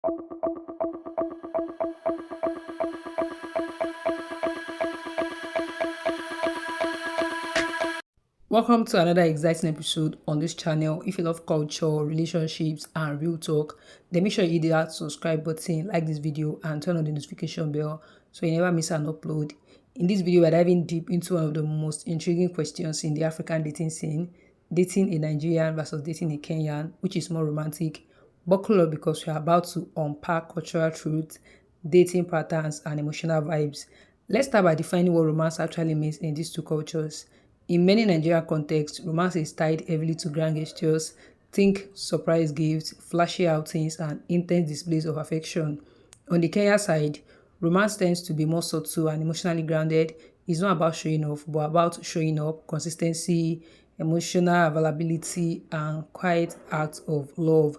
Welcome to another exciting episode on this channel. If you love culture, relationships, and real talk, then make sure you hit that subscribe button, like this video, and turn on the notification bell so you never miss an upload. In this video, we're diving deep into one of the most intriguing questions in the African dating scene: dating a Nigerian versus dating a Kenyan, which is more romantic. Buckle up because we're about to unpack cultural truths, dating patterns, and emotional vibes. Let's start by defining what romance actually means in these two cultures. In many Nigerian contexts, romance is tied heavily to grand gestures. Think surprise gifts, flashy outings, and intense displays of affection. On the Kenya side, romance tends to be more subtle and emotionally grounded. It's not about showing off, but about showing up, consistency, emotional availability, and quiet acts of love.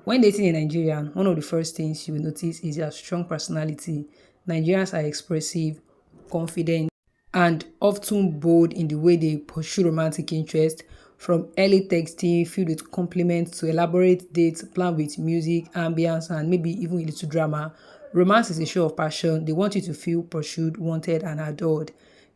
When dating a Nigerian, one of the first things you will notice is their strong personality. Nigerians are expressive, confident, and often bold in the way they pursue romantic interest, from early texting filled with compliments to elaborate dates planned with music, ambience, and maybe even a little drama. Romance is a show of passion. They want you to feel pursued, wanted, and adored.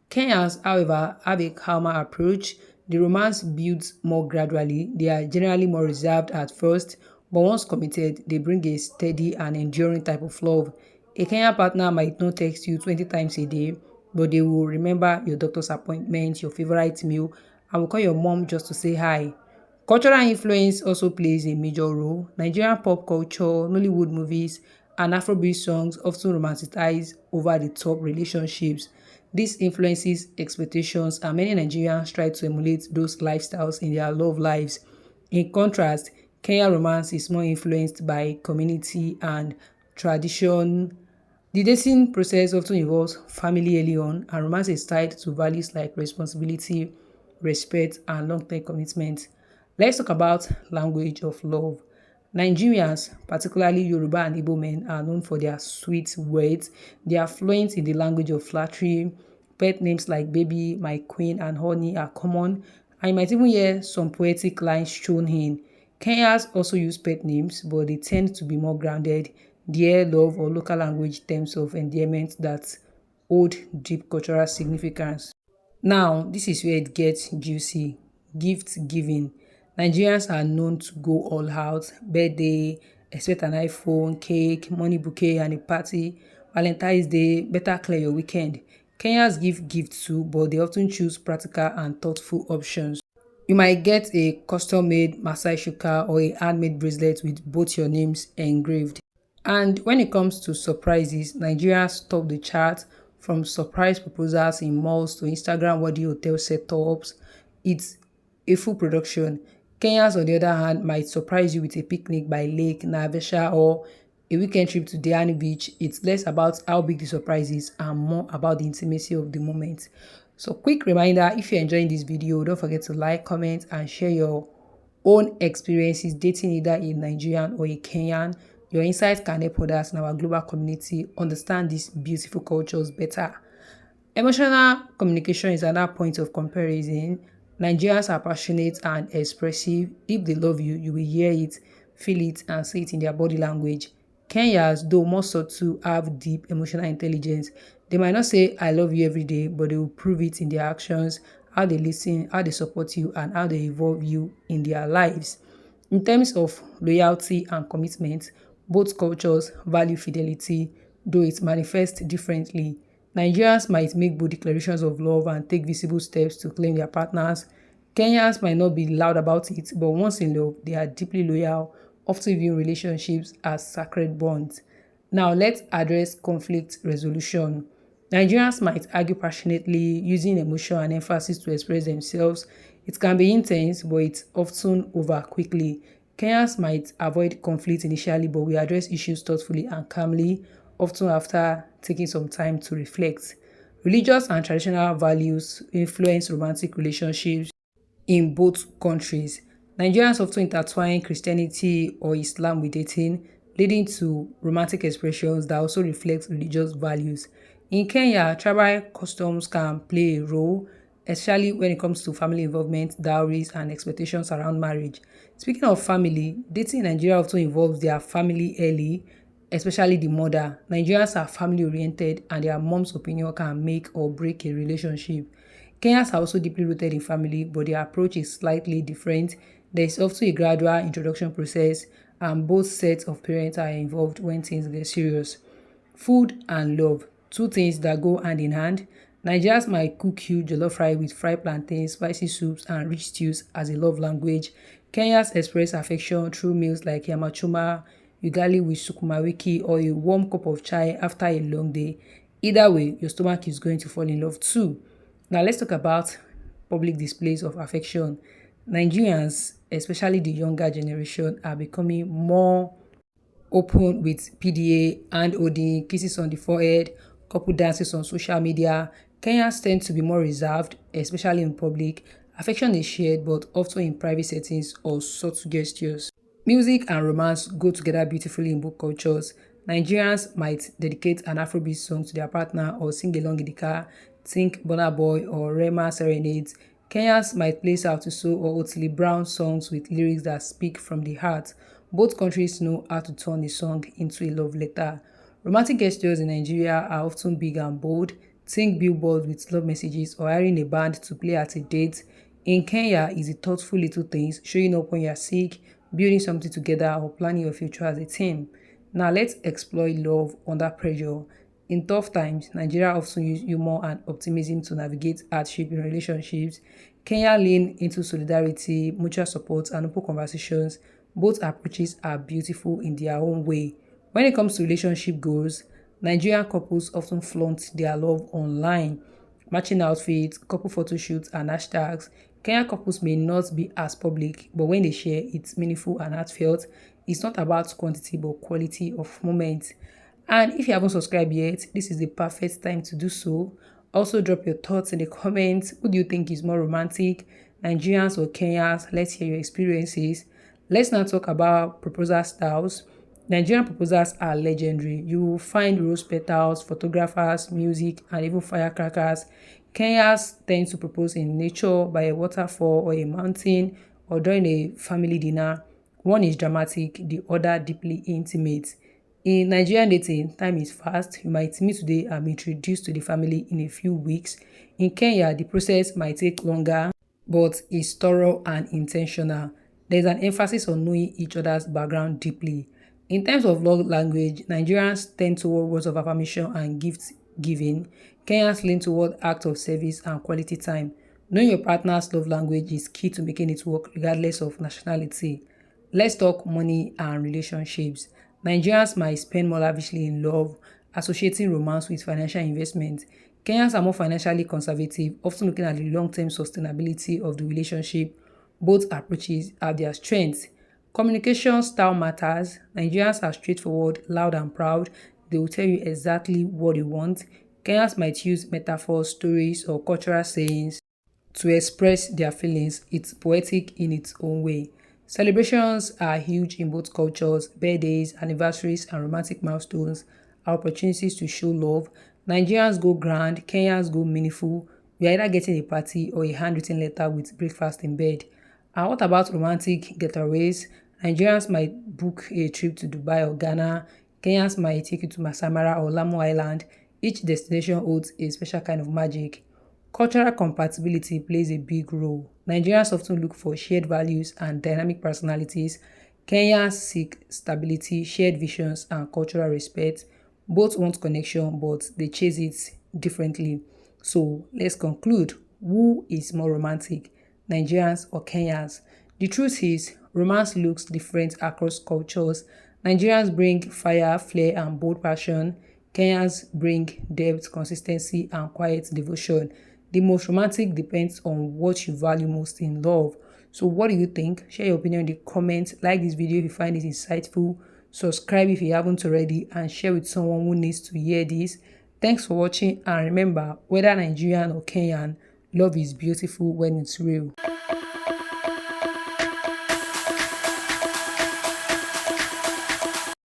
Kenyans, however, have a calmer approach. The romance builds more gradually. They are generally more reserved at first, but once committed, they bring a steady and enduring type of love. A Kenyan partner might not text you 20 times a day, but they will remember your doctor's appointment, your favorite meal, and will call your mom just to say hi. Cultural influence also plays a major role. Nigerian pop culture, Nollywood movies, and Afrobeat songs often romanticize over the top relationships. This influences expectations, and many Nigerians try to emulate those lifestyles in their love lives. In contrast, Kenyan romance is more influenced by community and tradition. The dating process often involves family early on, and romance is tied to values like responsibility, respect, and long-term commitment. Let's talk about language of love. Nigerians, particularly Yoruba and Igbo men, are known for their sweet words. They are fluent in the language of flattery. Pet names like baby, my queen, and honey are common, and you might even hear some poetic lines shown in. Kenyans also use pet names, but they tend to be more grounded, dear, love, or local language terms of endearment that hold deep cultural significance. Now, this is where it gets juicy. Gift giving. Nigerians are known to go all out. Birthday, expect an iPhone, cake, money bouquet, and a party. Valentine's Day, better clear your weekend. Kenyans give gifts too, but they often choose practical and thoughtful options. You might get a custom-made Masai shuka or a handmade bracelet with both your names engraved. And when it comes to surprises, Nigeria top the chart, from surprise proposals in malls to Instagram-worthy hotel setups. It's a full production. Kenyans, on the other hand, might surprise you with a picnic by Lake Navesha or a weekend trip to Diani Beach. It's less about how big the surprise is and more about the intimacy of the moment. So, quick reminder, if you're enjoying this video, don't forget to like, comment, and share your own experiences dating either a Nigerian or a Kenyan. Your insights can help others in our global community understand these beautiful cultures better. Emotional communication is another point of comparison. Nigerians are passionate and expressive. If they love you, you will hear it, feel it, and see it in their body language. Kenyans, though more subtle, have deep emotional intelligence. They might not say I love you every day, but they will prove it in their actions, how they listen, how they support you, and how they involve you in their lives. In terms of loyalty and commitment, both cultures value fidelity, though it manifests differently. Nigerians might make bold declarations of love and take visible steps to claim their partners. Kenyans might not be loud about it, but once in love, they are deeply loyal, often viewing relationships as sacred bonds. Now, let's address conflict resolution. Nigerians might argue passionately, using emotion and emphasis to express themselves. It can be intense, but it's often over quickly. Kenyans might avoid conflict initially, but we address issues thoughtfully and calmly, often after taking some time to reflect. Religious and traditional values influence romantic relationships in both countries. Nigerians often intertwine Christianity or Islam with dating, leading to romantic expressions that also reflect religious values. In Kenya, tribal customs can play a role, especially when it comes to family involvement, dowries, and expectations around marriage. Speaking of family, dating in Nigeria often involves their family early. especially the mother. Nigerians are family oriented and their mom's opinion can make or break a relationship. Kenyans are also deeply rooted in family, but their approach is slightly different. There is often a gradual introduction process, and both sets of parents are involved when things get serious. Food and love, two things that go hand in hand. Nigerians might cook you jollof rice with fried plantains, spicy soups, and rich stews as a love language. Kenyans express affection through meals like yamachuma, ugali with sukuma wiki, or a warm cup of chai after a long day. Either way, your stomach is going to fall in love too. Now let's talk about public displays of affection. Nigerians, especially the younger generation, are becoming more open with PDA, hand holding, kisses on the forehead, couple dances on social media. Kenyans tend to be more reserved, especially in public. Affection is shared, but often in private settings or subtle gestures. Music and romance go together beautifully in both cultures. Nigerians might dedicate an Afrobeat song to their partner or sing along in the car, think Burna Boy or Rema serenades. Kenyans might play Sauti or Otile Brown songs with lyrics that speak from the heart. Both countries know how to turn a song into a love letter. Romantic gestures in Nigeria are often big and bold. Think billboards with love messages or hiring a band to play at a date. In Kenya, is the thoughtful little things, showing up when you're sick, building something together, or planning your future as a team. Now let's explore love under pressure. In tough times, Nigeria often use humor and optimism to navigate hardship in relationships. Kenya lean into solidarity, mutual support, and open conversations. Both approaches are beautiful in their own way. When it comes to relationship goals, Nigerian couples often flaunt their love online. Matching outfits, couple photo shoots, and hashtags. Kenyan couples may not be as public, but when they share, it's meaningful and heartfelt. It's not about quantity but quality of moments. And if you haven't subscribed yet, this is the perfect time to do so. Also, drop your thoughts in the comments. Who do you think is more romantic, Nigerians or Kenyans? Let's hear your experiences. Let's now talk about proposal styles. Nigerian proposals are legendary. You will find rose petals, photographers, music, and even firecrackers. Kenyans tend to propose in nature, by a waterfall or a mountain, or during a family dinner. One is dramatic, the other deeply intimate. In Nigerian dating, time is fast. You might meet today and be introduced to the family in a few weeks. In Kenya, the process might take longer, but is thorough and intentional. There's an emphasis on knowing each other's background deeply. In terms of love language, Nigerians tend toward words of affirmation and gift giving. Kenyans lean toward acts of service and quality time. Knowing your partner's love language is key to making it work regardless of nationality. Let's talk money and relationships. Nigerians might spend more lavishly in love, associating romance with financial investment. Kenyans are more financially conservative, often looking at the long-term sustainability of the relationship. Both approaches have their strengths. Communication style matters. Nigerians are straightforward, loud and proud. They will tell you exactly what they want. Kenyans might use metaphors, stories, or cultural sayings to express their feelings. It's poetic in its own way. Celebrations are huge in both cultures. Birthdays, anniversaries, and romantic milestones are opportunities to show love. Nigerians go grand, Kenyans go meaningful. We are either getting a party or a handwritten letter with breakfast in bed. And what about romantic getaways? Nigerians might book a trip to Dubai or Ghana. Kenyans might take you to Masamara or Lamu Island. Each destination holds a special kind of magic. Cultural compatibility plays a big role. Nigerians often look for shared values and dynamic personalities. Kenyans seek stability, shared visions, and cultural respect. Both want connection, but they chase it differently. So let's conclude. Who is more romantic, Nigerians or Kenyans? The truth is, romance looks different across cultures. Nigerians bring fire, flair, and bold passion. Kenyans bring depth, consistency, and quiet devotion. The most romantic depends on what you value most in love. So what do you think? Share your opinion in the comments. Like this video if you find it insightful. Subscribe if you haven't already and share with someone who needs to hear this. Thanks for watching, and remember, whether Nigerian or Kenyan, love is beautiful when it's real.